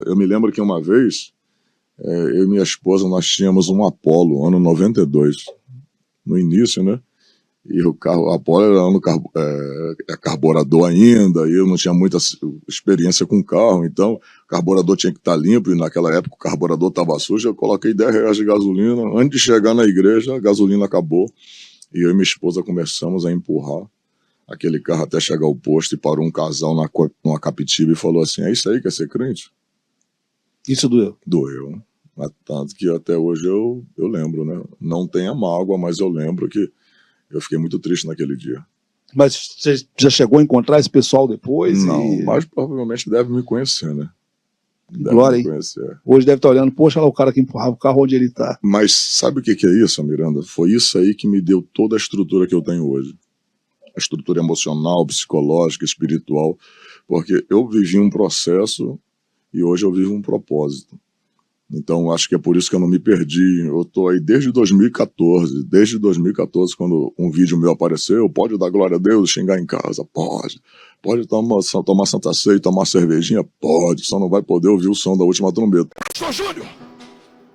Eu me lembro que uma vez, eu e minha esposa, nós tínhamos um Apollo, ano 92, no início, né? E o Apollo era carburador ainda, e eu não tinha muita experiência com carro, então o carburador tinha que estar limpo, e naquela época o carburador estava sujo, eu coloquei R$10 de gasolina, antes de chegar na igreja, a gasolina acabou, e eu e minha esposa começamos a empurrar aquele carro até chegar ao posto, e parou um casal numa capitiba e falou assim: é isso aí, quer ser crente? Isso doeu? Doeu, tanto que até hoje eu lembro, né? Não tem a mágoa, mas eu lembro que eu fiquei muito triste naquele dia. Mas você já chegou a encontrar esse pessoal depois? Não, mas provavelmente deve me conhecer, né? Glória, hein? Hoje deve estar olhando, poxa, lá o cara que empurrava o carro, onde ele está. Mas sabe o que é isso, Miranda? Foi isso aí que me deu toda a estrutura que eu tenho hoje. A estrutura emocional, psicológica, espiritual. Porque eu vivi um processo e hoje eu vivo um propósito. Então, acho que é por isso que eu não me perdi. Eu estou aí desde 2014. Desde 2014, quando um vídeo meu apareceu, pode dar glória a Deus, xingar em casa? Pode. Pode tomar Santa Ceia, tomar cervejinha? Pode. Só não vai poder ouvir o som da última trombeta. Pastor Júnior,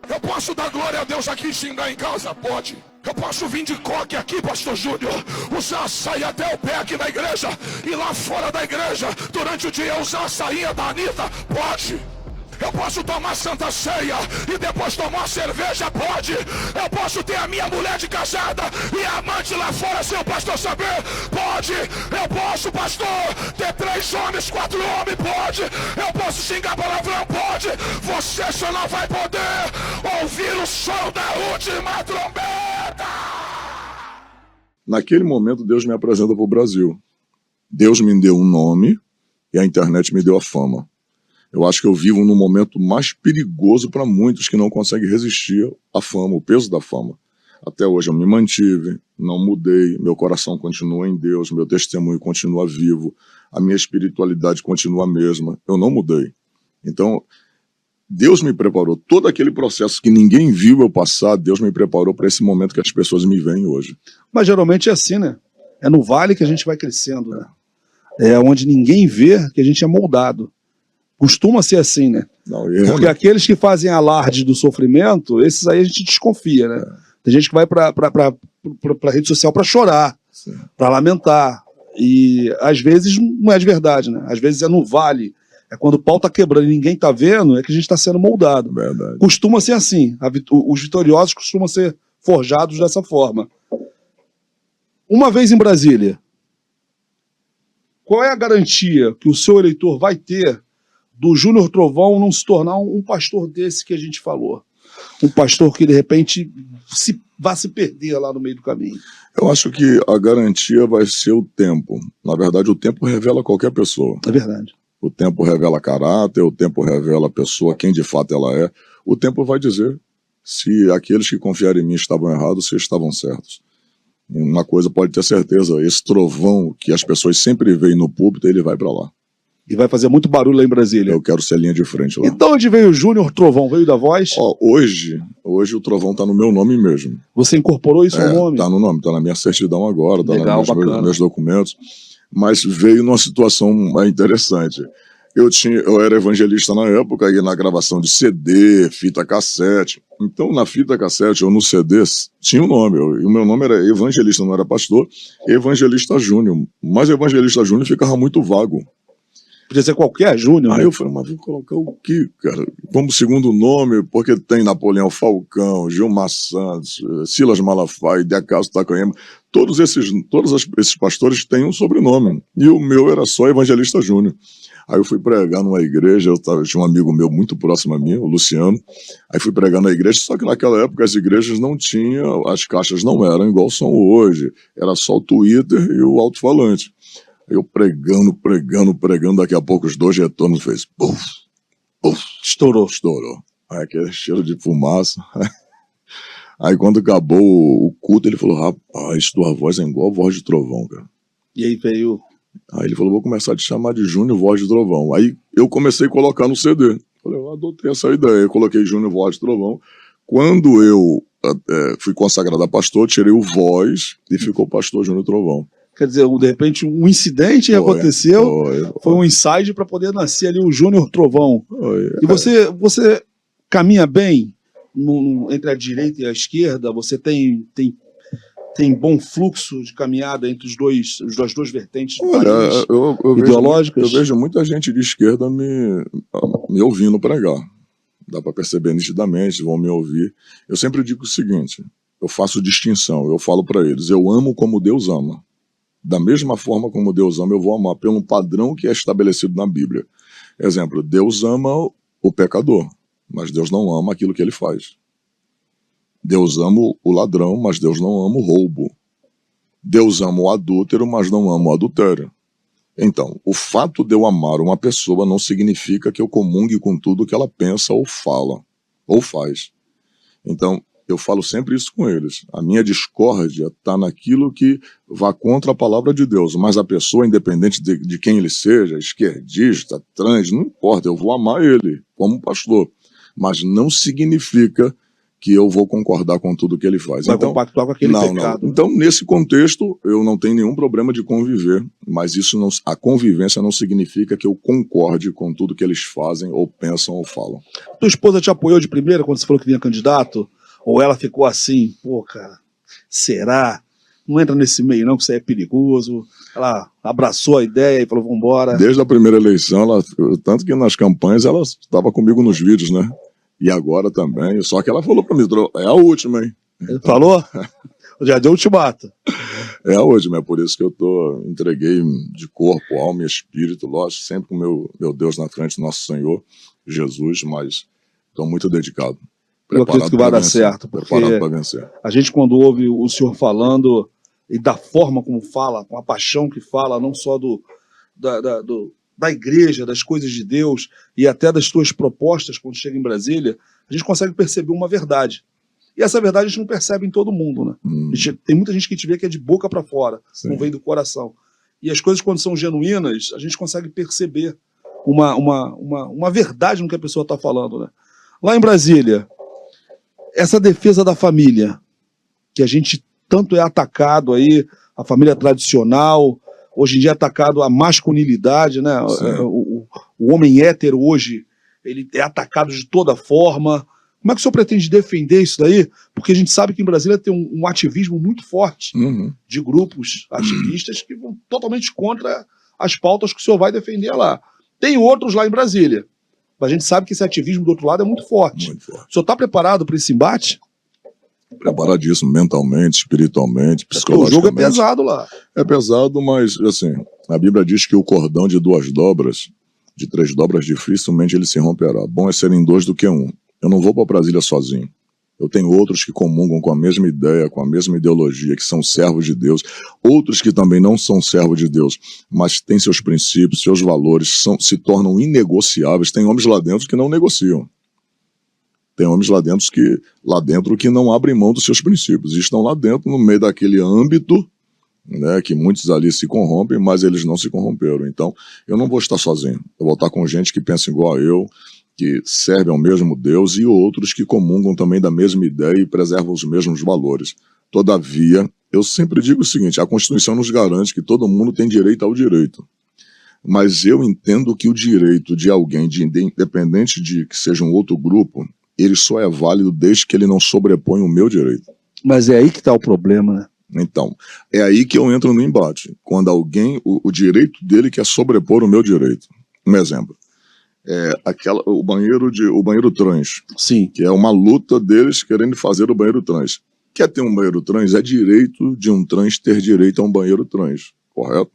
eu posso dar glória a Deus aqui e xingar em casa? Pode. Eu posso vir de coque aqui, Pastor Júnior, usar açaí até o pé aqui na igreja, e lá fora da igreja, durante o dia, usar a sainha da Anitta? Pode. Eu posso tomar Santa Ceia e depois tomar cerveja? Pode. Eu posso ter a minha mulher de casada e a amante lá fora sem o pastor saber? Pode. Eu posso, pastor, ter 3 homens, 4 homens? Pode. Eu posso xingar palavrão? Pode. Você só não vai poder ouvir o som da última trombeta. Naquele momento, Deus me apresenta para o Brasil. Deus me deu um nome e a internet me deu a fama. Eu acho que eu vivo num momento mais perigoso para muitos que não conseguem resistir à fama, o peso da fama. Até hoje eu me mantive, não mudei, meu coração continua em Deus, meu testemunho continua vivo, a minha espiritualidade continua a mesma, eu não mudei. Então, Deus me preparou, todo aquele processo que ninguém viu eu passar, Deus me preparou para esse momento que as pessoas me veem hoje. Mas geralmente é assim, né? É no vale que a gente vai crescendo, né? É onde ninguém vê que a gente é moldado. Costuma ser assim, né? Porque aqueles que fazem alarde do sofrimento, esses aí a gente desconfia, né? Tem gente que vai pra rede social pra chorar, pra lamentar. E às vezes não é de verdade, né? Às vezes é no vale. É quando o pau tá quebrando e ninguém tá vendo, é que a gente tá sendo moldado. Verdade. Costuma ser assim. Os vitoriosos costumam ser forjados dessa forma. Uma vez em Brasília, qual é a garantia que o seu eleitor vai ter do Júnior Trovão não se tornar um pastor desse que a gente falou? Um pastor que, de repente, vai se perder lá no meio do caminho. Eu acho que a garantia vai ser o tempo. Na verdade, o tempo revela qualquer pessoa. É verdade. O tempo revela caráter, o tempo revela a pessoa, quem de fato ela é. O tempo vai dizer se aqueles que confiaram em mim estavam errados, se estavam certos. Uma coisa pode ter certeza, esse trovão que as pessoas sempre veem no púlpito, ele vai para lá. E vai fazer muito barulho lá em Brasília. Eu quero ser linha de frente lá. Então onde veio o Júnior Trovão? Veio da voz? Hoje o Trovão tá no meu nome mesmo. Você incorporou isso ao nome? Tá no nome, tá na minha certidão agora, tá Legal, nos meus documentos. Mas veio numa situação interessante. Eu era evangelista na época, e na gravação de CD, fita cassete. Então, na fita cassete ou no CD, tinha um nome. E o meu nome era evangelista, não era pastor, Evangelista Júnior. Mas Evangelista Júnior ficava muito vago. Podia ser qualquer Júnior. Aí eu falei, mas vou colocar o quê, cara? Como segundo nome, porque tem Napoleão Falcão, Gilmar Santos, Silas Malafaia, Decaso Takayama. Todos esses pastores têm um sobrenome. E o meu era só Evangelista Júnior. Aí eu fui pregar numa igreja, eu tinha um amigo meu muito próximo a mim, o Luciano. Aí fui pregar na igreja, só que naquela época as igrejas não tinham, as caixas não eram igual são hoje. Era só o Twitter e o alto-falante. Eu pregando, daqui a pouco os 2 retornos fez puf, puf, estourou. Aí aquele cheiro de fumaça. Aí quando acabou o culto, ele falou, rapaz, tua voz é igual a voz de trovão, cara. E aí veio... Aí ele falou, vou começar a te chamar de Júnior Voz de Trovão. Aí eu comecei a colocar no CD. Falei, eu adotei essa ideia, eu coloquei Júnior Voz de Trovão. Quando eu fui consagrado a pastor, tirei o voz e ficou pastor Júnior Trovão. Quer dizer, de repente, um incidente aconteceu, foi um insight para poder nascer ali o Júnior Trovão. E você caminha bem entre a direita e a esquerda? Você tem bom fluxo de caminhada entre as duas vertentes ideológicas? Eu vejo muita gente de esquerda me ouvindo pregar. Dá para perceber nitidamente, vão me ouvir. Eu sempre digo o seguinte, eu faço distinção, eu falo para eles, eu amo como Deus ama. Da mesma forma como Deus ama, eu vou amar pelo padrão que é estabelecido na Bíblia. Exemplo, Deus ama o pecador, mas Deus não ama aquilo que ele faz. Deus ama o ladrão, mas Deus não ama o roubo. Deus ama o adúltero, mas não ama o adultério. Então, o fato de eu amar uma pessoa não significa que eu comungue com tudo que ela pensa ou fala, ou faz. Então, eu falo sempre isso com eles. A minha discórdia está naquilo que vá contra a palavra de Deus, mas a pessoa, independente de quem ele seja, esquerdista, trans, não importa, eu vou amar ele como pastor. Mas não significa que eu vou concordar com tudo que ele faz. Vai compactuar com aquele pecado. Não. Então, nesse contexto, eu não tenho nenhum problema de conviver, mas a convivência não significa que eu concorde com tudo que eles fazem, ou pensam, ou falam. Tua esposa te apoiou de primeira quando você falou que vinha candidato? Ou ela ficou assim, pô, cara, será? Não entra nesse meio não, que isso aí é perigoso. Ela abraçou a ideia e falou, vambora. Desde a primeira eleição, tanto que nas campanhas ela estava comigo nos vídeos, né? E agora também, só que ela falou pra mim, é a última, hein? Ele falou? Já deu ultimato. É a última, é por isso que eu entreguei de corpo, alma e espírito, lógico, sempre com meu Deus na frente, nosso Senhor, Jesus, mas estou muito dedicado. Eu acredito que vai dar certo, porque a gente quando ouve o senhor falando, e da forma como fala, com a paixão que fala, não só da igreja, das coisas de Deus, e até das suas propostas quando chega em Brasília, a gente consegue perceber uma verdade. E essa verdade a gente não percebe em todo mundo, né? Tem muita gente que a gente vê que é de boca para fora, não vem do coração. E as coisas, quando são genuínas, a gente consegue perceber uma verdade no que a pessoa está falando, né? Lá em Brasília, essa defesa da família, que a gente tanto é atacado aí, a família tradicional, hoje em dia é atacado a masculinidade, né? O homem hétero hoje, ele é atacado de toda forma. Como é que o senhor pretende defender isso daí? Porque a gente sabe que em Brasília tem um ativismo muito forte de grupos ativistas que vão totalmente contra as pautas que o senhor vai defender lá. Tem outros lá em Brasília. Mas a gente sabe que esse ativismo do outro lado é muito forte. Muito forte. O senhor está preparado para esse embate? Preparadíssimo, mentalmente, espiritualmente, psicologicamente. O jogo é pesado lá. É pesado, mas, assim, a Bíblia diz que o cordão de 2 dobras, de 3 dobras dificilmente ele se romperá. Bom é serem 2 do que 1. Eu não vou para Brasília sozinho. Eu tenho outros que comungam com a mesma ideia, com a mesma ideologia, que são servos de Deus. Outros que também não são servos de Deus, mas têm seus princípios, seus valores, se tornam inegociáveis. Tem homens lá dentro que não negociam. Tem homens lá dentro que não abrem mão dos seus princípios. E estão lá dentro, no meio daquele âmbito, né, que muitos ali se corrompem, mas eles não se corromperam. Então, eu não vou estar sozinho. Eu vou estar com gente que pensa igual a eu, que servem ao mesmo Deus, e outros que comungam também da mesma ideia e preservam os mesmos valores. Todavia, eu sempre digo o seguinte, a Constituição nos garante que todo mundo tem direito ao direito. Mas eu entendo que o direito de alguém, independente de que seja um outro grupo, ele só é válido desde que ele não sobrepõe o meu direito. Mas é aí que está o problema, né? Então, é aí que eu entro no embate. Quando alguém, o direito dele quer sobrepor o meu direito. Um exemplo. O banheiro trans. Sim. Que é uma luta deles querendo fazer o banheiro trans. Quer ter um banheiro trans? É direito de um trans ter direito a um banheiro trans, correto?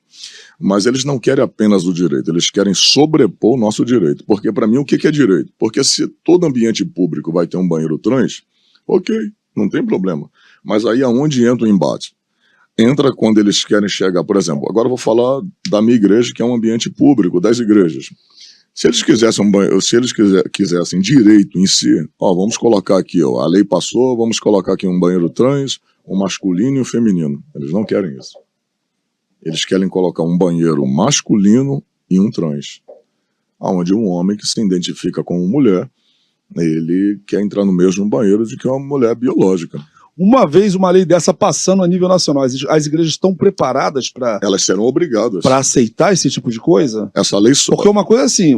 Mas eles não querem apenas o direito, eles querem sobrepor o nosso direito. Porque para mim o que é direito? Porque se todo ambiente público vai ter um banheiro trans, ok, não tem problema. Mas aí aonde entra o embate? Entra quando eles querem chegar, por exemplo, agora eu vou falar da minha igreja, que é um ambiente público, das igrejas. Se eles quisessem direito em si, vamos colocar aqui, a lei passou, vamos colocar aqui um banheiro trans, um masculino e um feminino. Eles não querem isso. Eles querem colocar um banheiro masculino e um trans. Onde um homem que se identifica como mulher, ele quer entrar no mesmo banheiro de que uma mulher biológica. Uma vez uma lei dessa passando a nível nacional, as igrejas estão preparadas para... Elas serão obrigadas. Para aceitar esse tipo de coisa? Essa lei só. Porque uma coisa assim,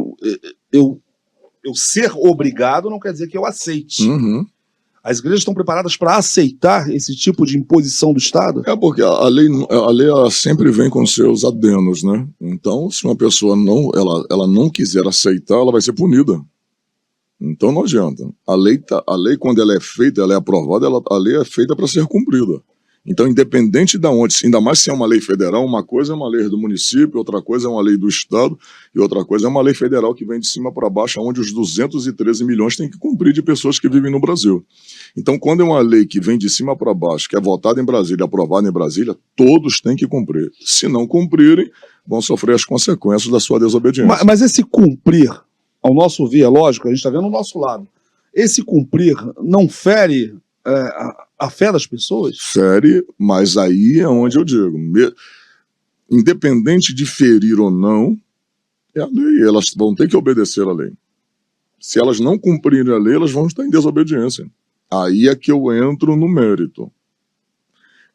eu ser obrigado não quer dizer que eu aceite. Uhum. As igrejas estão preparadas para aceitar esse tipo de imposição do Estado? É porque a lei ela sempre vem com seus adenos, né? Então, se uma pessoa ela não quiser aceitar, ela vai ser punida. Então não adianta. A lei, quando ela é feita, ela é aprovada, a lei é feita para ser cumprida. Então, independente de onde, ainda mais se é uma lei federal, uma coisa é uma lei do município, outra coisa é uma lei do Estado, e outra coisa é uma lei federal que vem de cima para baixo, onde os 213 milhões têm que cumprir de pessoas que vivem no Brasil. Então, quando é uma lei que vem de cima para baixo, que é votada em Brasília, aprovada em Brasília, todos têm que cumprir. Se não cumprirem, vão sofrer as consequências da sua desobediência. Mas esse cumprir, ao nosso ver, é lógico, a gente está vendo o nosso lado. Esse cumprir não fere a fé das pessoas? Fere, mas aí é onde eu digo, independente de ferir ou não, é a lei, elas vão ter que obedecer à lei. Se elas não cumprirem a lei, elas vão estar em desobediência. Aí é que eu entro no mérito.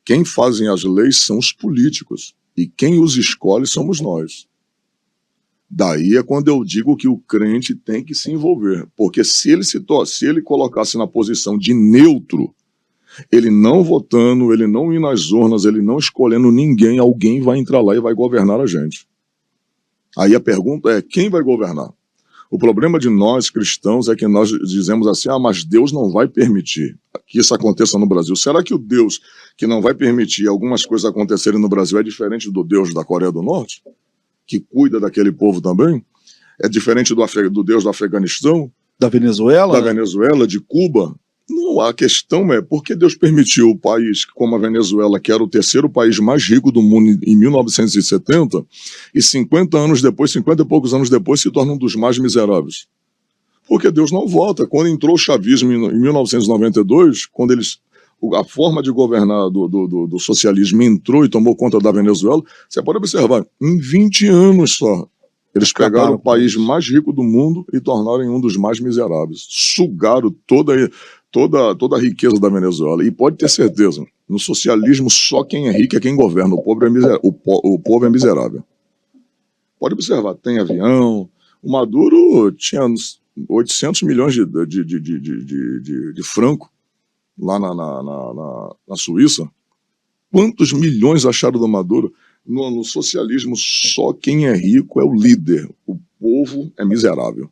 Quem fazem as leis são os políticos, e quem os escolhe somos nós. Daí é quando eu digo que o crente tem que se envolver, porque se ele colocasse na posição de neutro, ele não votando, ele não ir nas urnas, ele não escolhendo ninguém, alguém vai entrar lá e vai governar a gente. Aí a pergunta é, quem vai governar? O problema de nós cristãos é que nós dizemos assim, mas Deus não vai permitir que isso aconteça no Brasil. Será que o Deus que não vai permitir algumas coisas acontecerem no Brasil é diferente do Deus da Coreia do Norte? Que cuida daquele povo também? É diferente do Deus do Afeganistão? Da Venezuela? Da Venezuela, de Cuba? Não, a questão é por que Deus permitiu o país como a Venezuela, que era o terceiro país mais rico do mundo em 1970, e 50 e poucos anos depois, se torna um dos mais miseráveis? Porque Deus não volta. Quando entrou o chavismo em 1992, quando a forma de governar do socialismo entrou e tomou conta da Venezuela, você pode observar, em 20 anos só, eles pegaram o país mais rico do mundo e tornaram em um dos mais miseráveis. Sugaram toda a riqueza da Venezuela. E pode ter certeza, no socialismo só quem é rico é quem governa, o povo é miserável. Pode observar, tem avião, o Maduro tinha 800 milhões de franco, lá na Suíça. Quantos milhões acharam do Maduro? No socialismo, só quem é rico é o líder. O povo é miserável.